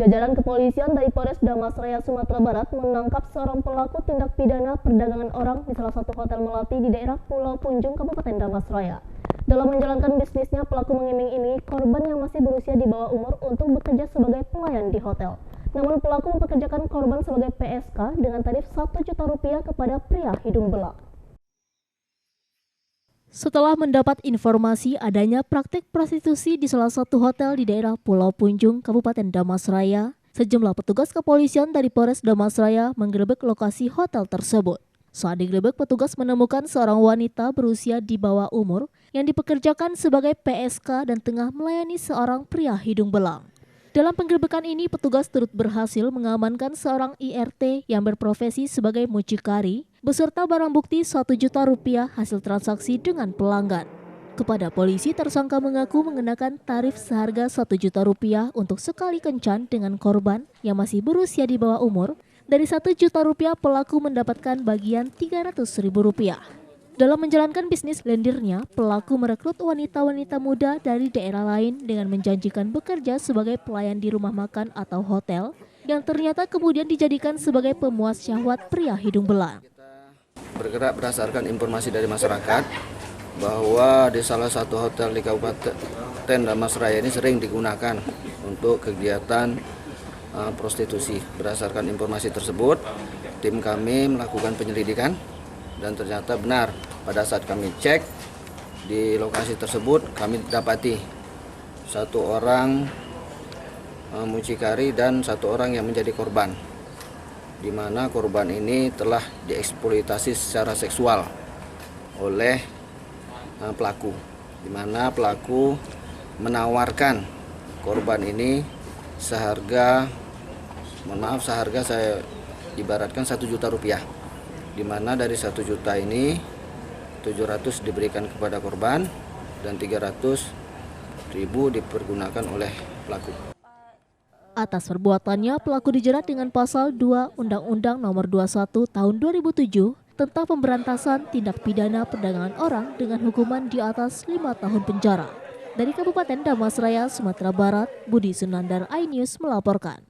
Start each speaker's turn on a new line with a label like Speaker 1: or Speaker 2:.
Speaker 1: Jajaran kepolisian dari Polres Damasraya, Sumatera Barat menangkap seorang pelaku tindak pidana perdagangan orang di salah satu hotel melati di daerah Pulau Punjung, Kabupaten Damasraya. Dalam menjalankan bisnisnya, pelaku mengiming-imingi korban yang masih berusia di bawah umur untuk bekerja sebagai pelayan di hotel. Namun pelaku mempekerjakan korban sebagai PSK dengan tarif Rp1 juta kepada pria hidung belang. Setelah mendapat informasi adanya praktik prostitusi di salah satu hotel di daerah Pulau Punjung, Kabupaten Damasraya, sejumlah petugas kepolisian dari Polres Damasraya menggerebek lokasi hotel tersebut. Saat digerebek, petugas menemukan seorang wanita berusia di bawah umur yang dipekerjakan sebagai PSK dan tengah melayani seorang pria hidung belang. Dalam penggerebekan ini, petugas turut berhasil mengamankan seorang IRT yang berprofesi sebagai mucikari beserta barang bukti Rp1 juta hasil transaksi dengan pelanggan. Kepada polisi, tersangka mengaku mengenakan tarif seharga Rp1 juta untuk sekali kencan dengan korban yang masih berusia di bawah umur. Dari Rp1 juta, pelaku mendapatkan bagian Rp300.000. Dalam menjalankan bisnis lendirnya, pelaku merekrut wanita-wanita muda dari daerah lain dengan menjanjikan bekerja sebagai pelayan di rumah makan atau hotel yang ternyata kemudian dijadikan sebagai pemuas syahwat pria hidung belang.
Speaker 2: Bergerak berdasarkan informasi dari masyarakat bahwa di salah satu hotel di Kabupaten Damasraya ini sering digunakan untuk kegiatan prostitusi. Berdasarkan informasi tersebut, tim kami melakukan penyelidikan dan ternyata benar. Pada saat kami cek di lokasi tersebut, kami dapati satu orang mucikari dan satu orang yang menjadi korban, di mana korban ini telah dieksploitasi secara seksual oleh pelaku, di mana pelaku menawarkan korban ini seharga, seharga saya ibaratkan Rp1 juta, di mana dari Rp1 juta ini 700 diberikan kepada korban dan 300.000 dipergunakan oleh pelaku.
Speaker 1: Atas perbuatannya, pelaku dijerat dengan pasal 2 Undang-Undang Nomor 21 Tahun 2007 tentang pemberantasan tindak pidana perdagangan orang dengan hukuman di atas 5 tahun penjara. Dari Kabupaten Damasraya, Sumatera Barat, Budi Sunandar, iNews melaporkan.